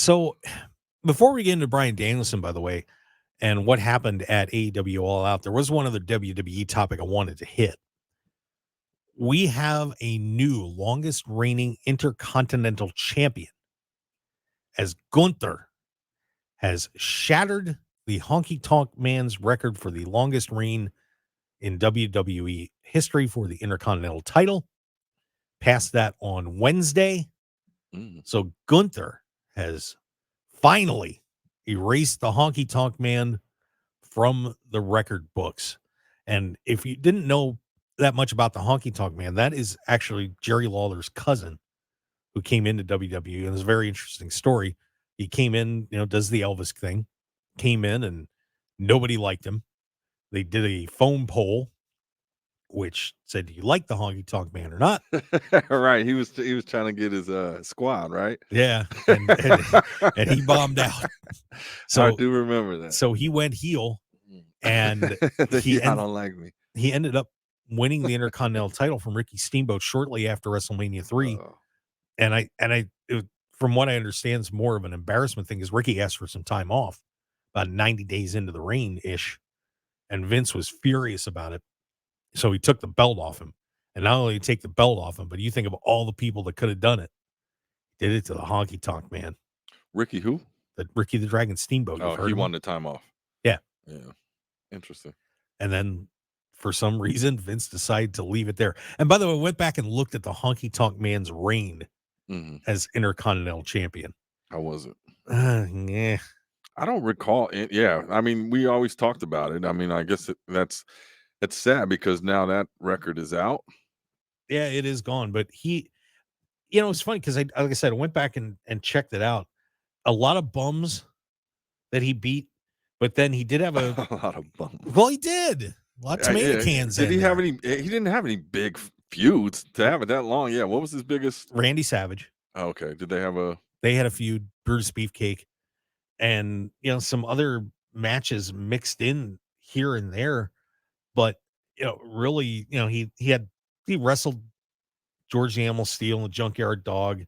So before we get into Bryan Danielson, by the way, and what happened at AEW All Out, there was one other WWE topic I wanted to hit. We have a new longest reigning Intercontinental Champion, as Gunther has shattered the Honky Tonk Man's record for the longest reign in WWE history for the Intercontinental title. Passed that on Wednesday. So Gunther has finally erased the Honky Tonk Man from the record books. And if you didn't know that much about the Honky Tonk Man, that is actually Jerry Lawler's cousin who came into WWE. And it's a very interesting story. He came in, does the Elvis thing, came in and nobody liked him. They did a phone poll, which said, do you like the Honky Tonk Man or not? Right. He was trying to get his squad, right? Yeah. And he bombed out. So I do remember that. So he went heel and I don't like me. He ended up winning the Intercontinental title from Ricky Steamboat shortly after WrestleMania 3. From what I understand, it's more of an embarrassment thing, because Ricky asked for some time off about 90 days into the reign-ish, and Vince was furious about it. So he took the belt off him. And not only take the belt off him, but you think of all the people that could have done it. Did it to the Honky Tonk Man. Ricky who? Ricky the Dragon Steamboat. Oh, he won the time off. Yeah. Yeah. Interesting. And then for some reason, Vince decided to leave it there. And by the way, I went back and looked at the Honky Tonk Man's reign as Intercontinental Champion. How was it? Yeah. I don't recall it. Yeah. I mean, we always talked about it. I mean, I guess it's sad because now that record is out. Yeah, it is gone. But it's funny because like I said, I went back and checked it out. A lot of bums that he beat, but then he did have a lot of bums. Well, he did. A lot of tomato cans. Did he have any? He didn't have any big feuds to have it that long. Yeah. What was his biggest? Randy Savage. Okay. Did they have a? They had a feud. Brutus Beefcake, and some other matches mixed in here and there. But really, he wrestled George the Animal Steel and the Junkyard Dog,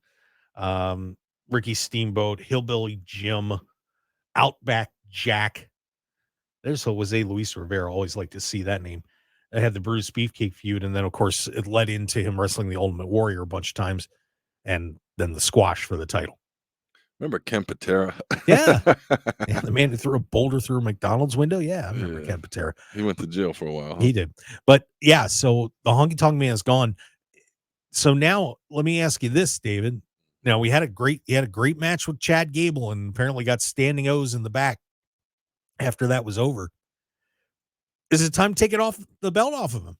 Ricky Steamboat, Hillbilly Jim, Outback Jack. There's Jose Luis Rivera. Always like to see that name. I had the Brutus Beefcake feud, and then of course it led into him wrestling the Ultimate Warrior a bunch of times, and then the squash for the title. Remember Ken Patera? Yeah, the man who threw a boulder through a McDonald's window. Yeah, I remember Ken Patera. He went to jail for a while. Huh? He did, but yeah. So the Honky Tonk Man is gone. So now let me ask you this, David. Now he had a great match with Chad Gable, and apparently got standing O's in the back after that was over. Is it time to take the belt off of him?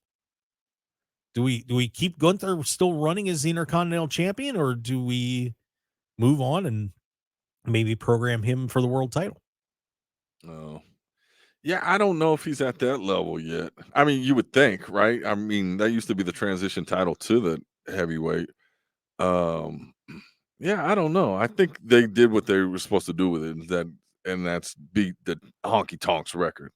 Do we keep Gunther still running as the Intercontinental Champion, or do we move on and maybe program him for the world title? Oh, yeah. I don't know if he's at that level yet. I mean, you would think, right? I mean, that used to be the transition title to the heavyweight. Yeah, I don't know. I think they did what they were supposed to do with it, and that's beat the Honky Tonk's record.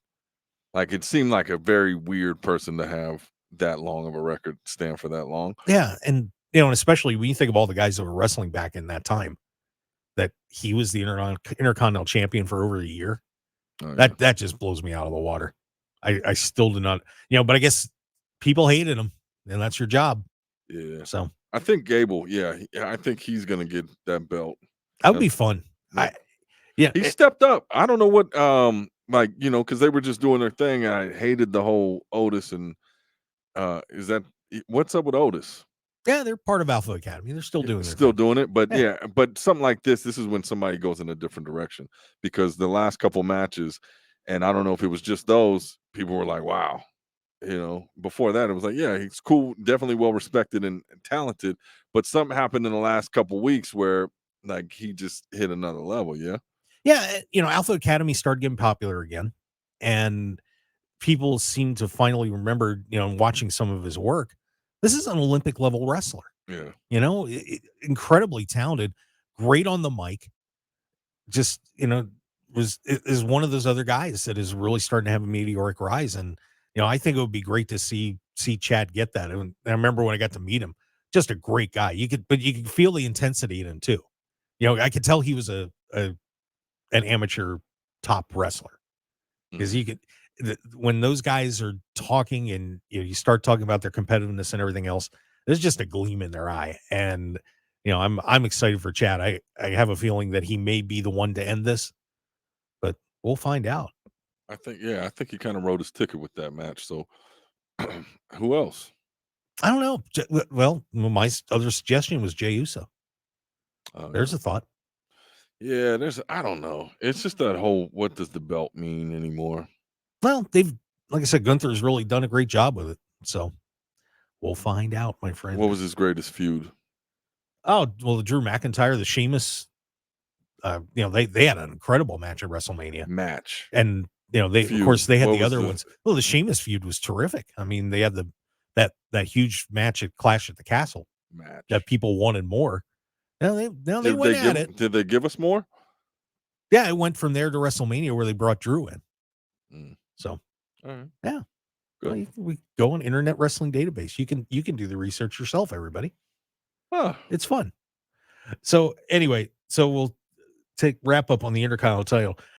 Like, it seemed like a very weird person to have that long of a record stand for that long. Yeah, and especially when you think of all the guys that were wrestling back in that time, that he was the Intercontinental Champion for over a year. Oh, yeah. That just blows me out of the water. I still do not, but I guess people hated him, and that's your job. Yeah. So I think Gable, I think he's gonna get that belt. That would be fun. He stepped up. I don't know what because they were just doing their thing. I hated the whole Otis and what's up with Otis? Yeah, they're part of Alpha Academy. They're still doing it. But but something like this is when somebody goes in a different direction, because the last couple matches, and I don't know if it was just those, people were like, wow. Before that, it was like, yeah, he's cool, definitely well respected and talented. But something happened in the last couple weeks where like he just hit another level. Yeah. Yeah. Alpha Academy started getting popular again, and people seem to finally remember, watching some of his work. This is an Olympic level wrestler. Yeah. Incredibly talented, great on the mic. Just, is one of those other guys that is really starting to have a meteoric rise. And, I think it would be great to see Chad get that. And I remember when I got to meet him, just a great guy. But you could feel the intensity in him too. I could tell he was a an amateur top wrestler. Because Mhm. you could, when those guys are talking and you start talking about their competitiveness and everything else, there's just a gleam in their eye. And I'm excited for Chad. I have a feeling that he may be the one to end this, but we'll find out. I think he kind of wrote his ticket with that match. So who else? I don't know. Well, my other suggestion was Jey Uso. Oh There's yeah. a thought. Yeah, I don't know. It's just that whole what does the belt mean anymore? Well, like I said, Gunther's really done a great job with it. So we'll find out, my What friend. was his greatest feud? Oh, well, the Drew McIntyre, the Sheamus, they had an incredible match at WrestleMania. Match. And, of Feud. course, they had What the was other the ones. Well, the Sheamus feud was terrific. I mean, they had that huge match at Clash at the Castle that match? people wanted more. Now they went at it. Did they give us more? Yeah, it went from there to WrestleMania where they brought Drew in. Mm, So, all right. yeah. Well, Good. we go on Internet Wrestling Database. You can do the research yourself, everybody. Ah, It's fun. So, anyway, we'll wrap up on the Intercontinental title.